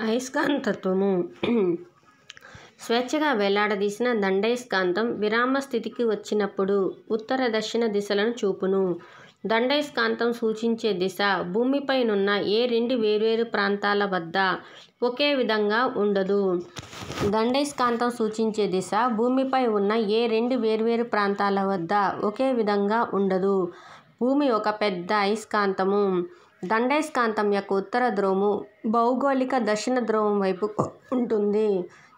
అయస్కాంతత్వము స్వేచ్ఛగా వేలాడదీసిన దండయస్కాంతం విరామ స్థితికి వచ్చినప్పుడు ఉత్తర దక్షిణ దిశలను చూపును. దండయస్కాంతం సూచించే దిశ భూమిపైనున్న ఏ రెండు వేర్వేరు ప్రాంతాల వద్ద ఒకే విధంగా ఉండదు. దండయస్కాంతం సూచించే దిశ భూమిపై ఉన్న ఏ రెండు వేర్వేరు ప్రాంతాల వద్ద ఒకే విధంగా ఉండదు. భూమి ఒక పెద్ద అయస్కాంతము. దండయస్కాంతం యొక్క ఉత్తర ధ్రువము భౌగోళిక దక్షిణ ధ్రువం వైపు ఉంటుంది.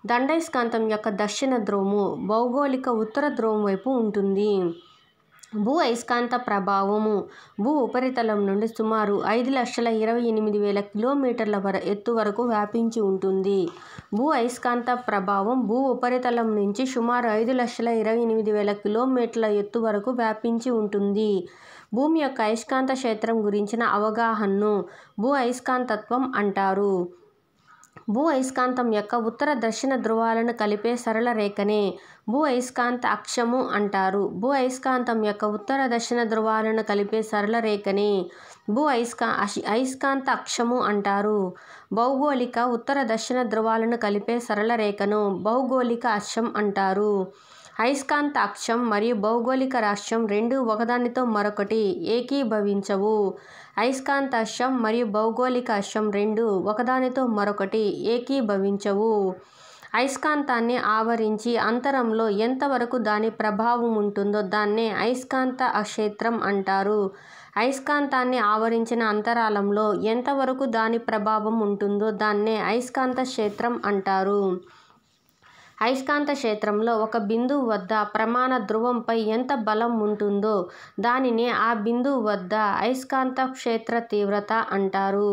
దండయస్కాంతం యొక్క దక్షిణ ధ్రువము భౌగోళిక ఉత్తర ధ్రువం వైపు ఉంటుంది. భూ అయస్కాంత ప్రభావము భూ ఉపరితలం నుండి సుమారు 5,28,000 కిలోమీటర్ల ఎత్తు వరకు వ్యాపించి ఉంటుంది. భూ అయస్కాంత ప్రభావం భూ ఉపరితలం నుంచి సుమారు 5,28,000 కిలోమీటర్ల ఎత్తు వరకు వ్యాపించి ఉంటుంది. భూమి యొక్క అయస్కాంత క్షేత్రం గురించిన అవగాహనను భూ అయస్కాంతత్వం అంటారు. భూ అయస్కాంతం యొక్క ఉత్తర దక్షిణ ధ్రువాలను కలిపే సరళ రేఖనే భూ అయస్కాంత అక్షము అంటారు. భూ అయస్కాంతం యొక్క ఉత్తర దక్షిణ ధ్రువాలను కలిపే సరళ రేఖనే భూ అయస్కాంత అక్షము అంటారు. భౌగోళిక ఉత్తర దక్షిణ ధ్రువాలను కలిపే సరళ రేఖను భౌగోళిక అక్షం అంటారు. అయస్కాంత అక్షం మరియు భౌగోళిక అక్షం రెండూ ఒకదానితో మరొకటి ఏకీభవించవు. అయస్కాంత అక్షం మరియు భౌగోళిక అక్షం రెండూ ఒకదానితో మరొకటి ఏకీభవించవు. అయస్కాంతాన్ని ఆవరించి అంతరంలో ఎంతవరకు దాని ప్రభావం ఉంటుందో దాన్నే అయస్కాంత క్షేత్రం అంటారు. అయస్కాంతాన్ని ఆవరించిన అంతరాళంలో ఎంతవరకు దాని ప్రభావం ఉంటుందో దాన్నే అయస్కాంత క్షేత్రం అంటారు. అయస్కాంత క్షేత్రంలో ఒక బిందువు వద్ద ప్రమాణ ధ్రువంపై ఎంత బలం ఉంటుందో దానినే ఆ బిందువు వద్ద అయస్కాంత క్షేత్ర తీవ్రత అంటారు.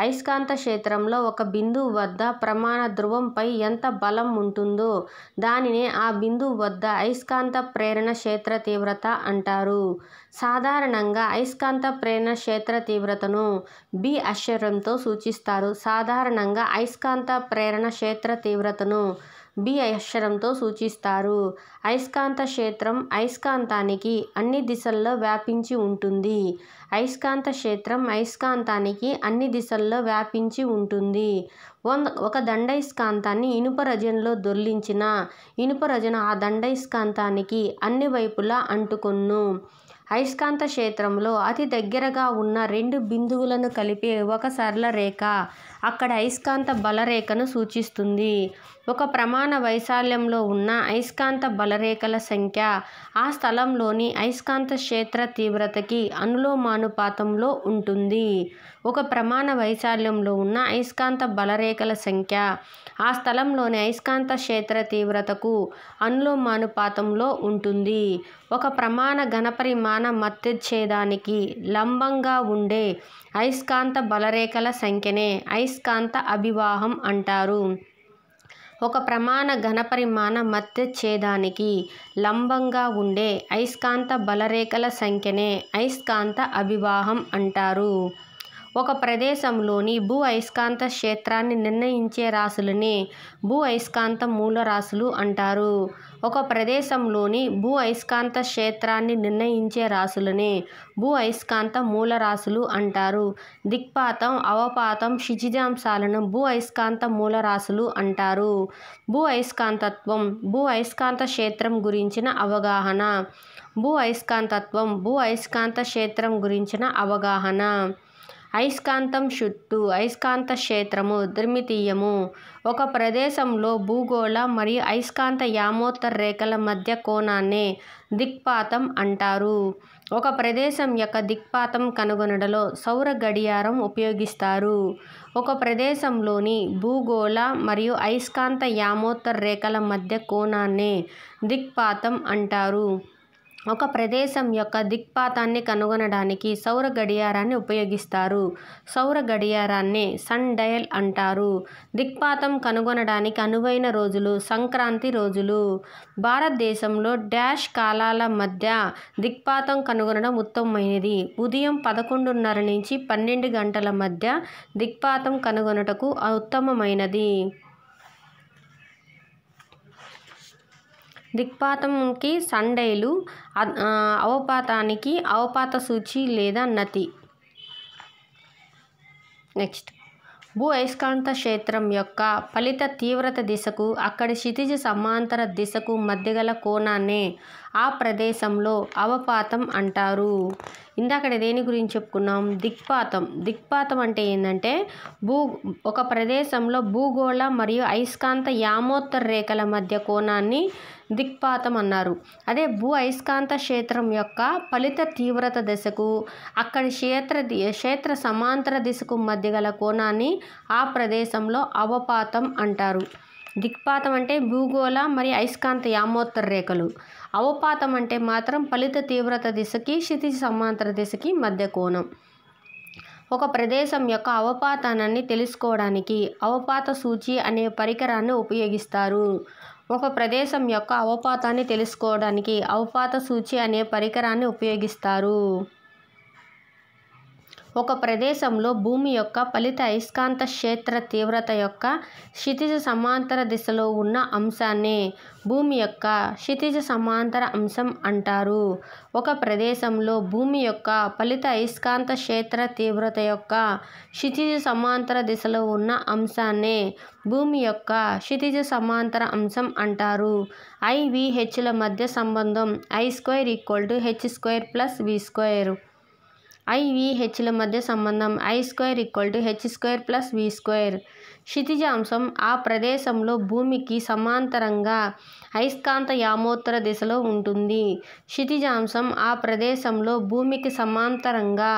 అయస్కాంత క్షేత్రంలో ఒక బిందువు వద్ద ప్రమాణ ధ్రువంపై ఎంత బలం ఉంటుందో దానినే ఆ బిందువు వద్ద అయస్కాంత ప్రేరణ క్షేత్ర తీవ్రత అంటారు. సాధారణంగా అయస్కాంత ప్రేరణ క్షేత్ర తీవ్రతను B అక్షరంతో సూచిస్తారు. సాధారణంగా అయస్కాంత ప్రేరణ క్షేత్ర తీవ్రతను B అక్షరంతో సూచిస్తారు. అయస్కాంత క్షేత్రం అయస్కాంతానికి అన్ని దిశల్లో వ్యాపించి ఉంటుంది. అయస్కాంత క్షేత్రం అయస్కాంతానికి అన్ని దిశల్లో వ్యాపించి ఉంటుంది. ఒక దండయస్కాంతాన్ని ఇనుప రజనలో దొర్లించిన ఇనుప రజన ఆ దండయస్కాంతానికి అన్ని వైపులా అంటుకొనును. అయస్కాంత క్షేత్రంలో అతి దగ్గరగా ఉన్న రెండు బిందువులను కలిపే ఒక సరళ రేఖ అక్కడ అయస్కాంత బలరేఖను సూచిస్తుంది. ఒక ప్రమాణ వైశాల్యంలో ఉన్న అయస్కాంత బలరేఖల సంఖ్య ఆ స్థలంలోని అయస్కాంత క్షేత్ర తీవ్రతకి అనులోమానుపాతంలో ఉంటుంది. ఒక ప్రమాణ వైశాల్యంలో ఉన్న అయస్కాంత బలరేఖల సంఖ్య ఆ స్థలంలోని అయస్కాంత క్షేత్ర తీవ్రతకు అనులోమానుపాతంలో ఉంటుంది. ఒక ప్రమాణ ఘనపరిమాణ మధ్యచ్ఛేదానికి లంబంగా ఉండే అయస్కాంత బలరేఖల సంఖ్యనే అయస్కాంత అభివాహం అంటారు. ఒక ప్రమాణ ఘనపరిమాణ మధ్యచ్ఛేదానికి లంబంగా ఉండే అయస్కాంత బలరేఖల సంఖ్యనే అయస్కాంత అభివాహం అంటారు. ఒక ప్రదేశంలోని భూ అయస్కాంత క్షేత్రాన్ని నిర్ణయించే రాశులనే భూ అయస్కాంత మూలరాశులు అంటారు. ఒక ప్రదేశంలోని భూ అయస్కాంత క్షేత్రాన్ని నిర్ణయించే రాశులనే భూ అయస్కాంత మూలరాశులు అంటారు. దిక్పాతం, అవపాతం, క్షితిజాంశాలను భూ అయస్కాంత మూలరాశులు అంటారు. భూ అయస్కాంతత్వం భూ అయస్కాంత క్షేత్రం గురించిన అవగాహన. భూ అయస్కాంతత్వం భూ అయస్కాంత క్షేత్రం గురించిన అవగాహన. అయస్కాంతం చుట్టూ అయస్కాంత క్షేత్రము ద్విమితీయము. ఒక ప్రదేశంలో భూగోళ మరియు అయస్కాంత యామోత్తర రేఖల మధ్య కోణాన్నే దిక్పాతం అంటారు. ఒక ప్రదేశం యొక్క దిక్పాతం కనుగొనుటలో సౌర గడియారం ఉపయోగిస్తారు. ఒక ప్రదేశంలోని భూగోళ మరియు అయస్కాంత యామోత్తర రేఖల మధ్య కోణాన్నే దిక్పాతం అంటారు. ఒక ప్రదేశం యొక్క దిక్పాతాన్ని కనుగొనడానికి సౌర గడియారాన్ని ఉపయోగిస్తారు. సౌర గడియారాన్ని సన్ డయల్ అంటారు. దిక్పాతం కనుగొనడానికి అనువైన రోజులు సంక్రాంతి రోజులు. భారతదేశంలో డాష్ కాలాల మధ్య దిక్పాతం కనుగొనడం ఉత్తమమైనది. ఉదయం 11:30 నుంచి 12 గంటల మధ్య దిక్పాతం కనుగొనుటకు ఉత్తమమైనది. దిక్పాతంకి సన్ డయలు, అవపాతానికి అవపాత సూచి లేదా నతి. నెక్స్ట్ భూ అయస్కాంత క్షేత్రం యొక్క ఫలిత తీవ్రత దిశకు అక్కడి క్షితిజ సమాంతర దిశకు మధ్యగల కోణాన్నే ఆ ప్రదేశంలో అవపాతం అంటారు. ఇందాక దేని గురించి చెప్పుకున్నాం? దిక్పాతం. దిక్పాతం అంటే ఏంటంటే ఒక ప్రదేశంలో భూగోళ మరియు అయస్కాంత యామోత్తర రేఖల మధ్య కోణాన్ని దిక్పాతం అన్నారు. అదే భూ అయస్కాంత క్షేత్రం యొక్క ఫలిత తీవ్రత దిశకు అక్కడి క్షేత్ర సమాంతర దిశకు మధ్య గల కోణాన్ని ఆ ప్రదేశంలో అవపాతం అంటారు. దిక్పాతం అంటే భూగోళ మరియు అయస్కాంత యామోత్తర రేఖలు. అవపాతం అంటే మాత్రం ఫలిత తీవ్రత దిశకి క్షితిజ సమాంతర దిశకి మధ్య కోణం. ఒక ప్రదేశం యొక్క అవపాతాన్ని తెలుసుకోవడానికి అవపాత సూచి అనే పరికరాన్ని ఉపయోగిస్తారు. ఒక ప్రదేశం యొక్క అవపాతాన్ని తెలుసుకోవడానికి అవపాత సూచి అనే పరికరాన్ని ఉపయోగిస్తారు. ఒక ప్రదేశంలో భూమి యొక్క ఫలిత అయస్కాంత క్షేత్ర తీవ్రత యొక్క క్షితిజ సమాంతర దిశలో ఉన్న అంశాన్నే భూమి యొక్క క్షితిజ సమాంతర అంశం అంటారు. ఒక ప్రదేశంలో భూమి యొక్క ఫలిత అయస్కాంత క్షేత్ర తీవ్రత యొక్క క్షితిజ సమాంతర దిశలో ఉన్న అంశాన్నే భూమి యొక్క క్షితిజ సమాంతర అంశం అంటారు. I-V-Hల మధ్య సంబంధం I² = H² + V². I-V-Hల మధ్య సంబంధం I² = H² + V². క్షితిజ అంశం ఆ ప్రదేశంలో భూమికి సమాంతరంగా అయస్కాంత యామోత్తర దిశలో ఉంటుంది. క్షితిజ అంశం ఆ ప్రదేశంలో భూమికి సమాంతరంగా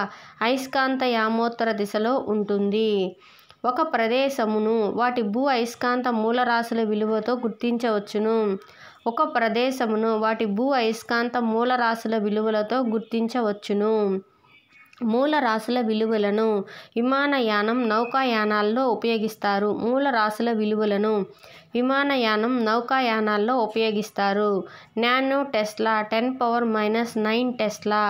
అయస్కాంత యామోత్తర దిశలో ఉంటుంది. ఒక ప్రదేశమును వాటి భూ అయస్కాంత మూలరాశుల విలువతో గుర్తించవచ్చును. ఒక ప్రదేశమును వాటి భూ అయస్కాంత మూలరాశుల విలువలతో గుర్తించవచ్చును. మూలరాశుల విలువలను విమానయానం, నౌకాయానాల్లో ఉపయోగిస్తారు. మూలరాశుల విలువలను విమానయానం, నౌకాయానాల్లో ఉపయోగిస్తారు. Nano Tesla 10⁻⁹ Tesla.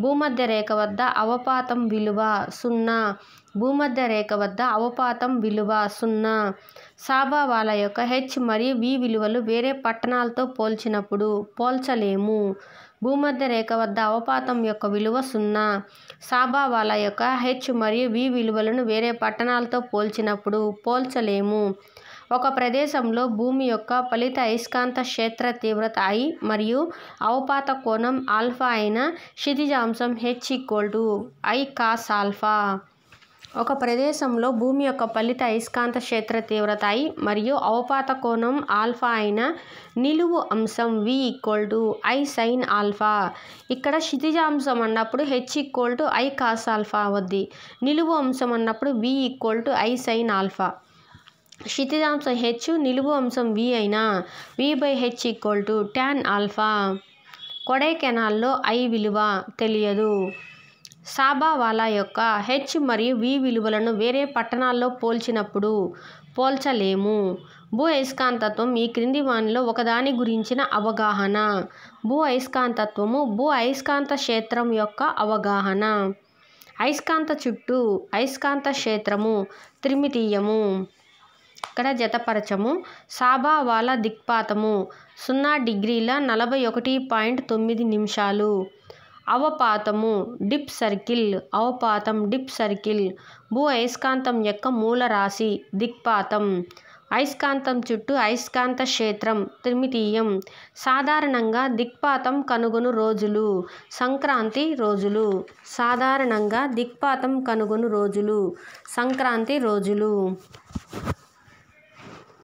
భూమధ్య రేఖ వద్ద అవపాతం విలువ 0. భూమధ్య రేఖ వద్ద అవపాతం విలువ 0. సాబావాలా యొక్క H మరియు V విలువలు వేరే పట్టణాలతో పోల్చినప్పుడు పోల్చలేము. భూమధ్య రేఖ వద్ద అవపాతం యొక్క విలువ 0. సాబావాలా యొక్క H మరియు V విలువలను వేరే పట్టణాలతో పోల్చినప్పుడు పోల్చలేము. ఒక ప్రదేశంలో భూమి యొక్క ఫలిత అయస్కాంత క్షేత్ర తీవ్రత I మరియు అవపాత కోణం ఆల్ఫా అయిన క్షితిజాంశం H = I cos ఆల్ఫా. ఒక ప్రదేశంలో భూమి యొక్క ఫలిత అయస్కాంత క్షేత్ర తీవ్రత I మరియు అవపాత కోణం ఆల్ఫా అయిన నిలువు అంశం V = I sin ఆల్ఫా. ఇక్కడ క్షితిజాంశం అన్నప్పుడు H = I cos ఆల్ఫా అవుద్ది. నిలువు అంశం అన్నప్పుడు V = I sin ఆల్ఫా. క్షితిజాంశం H, నిలువు అంశం V అయినా V/H = tan ఆల్ఫా. కొడైకెనాల్లో I విలువ తెలియదు. సాబావాలా యొక్క H మరియు V విలువలను వేరే పట్టణాల్లో పోల్చినప్పుడు పోల్చలేము. భూ అయస్కాంతత్వం ఈ క్రింది వానిలో ఒకదాని గురించిన అవగాహన. భూ అయస్కాంతత్వము భూ అయస్కాంత క్షేత్రం యొక్క అవగాహన. అయస్కాంత చుట్టూ అయస్కాంత క్షేత్రము త్రిమితీయము. ఇక్కడ జతపరచము. సాబావాలా దిక్పాతము 0°41.9". అవపాతము డిప్ సర్కిల్. అవపాతం డిప్ సర్కిల్. భూ అయస్కాంతం యొక్క మూలరాశి దిక్పాతం. అయస్కాంతం చుట్టూ అయస్కాంత క్షేత్రం త్రిమితీయం. సాధారణంగా దిక్పాతం కనుగొను రోజులు సంక్రాంతి రోజులు. సాధారణంగా దిక్పాతం కనుగొను రోజులు సంక్రాంతి రోజులు.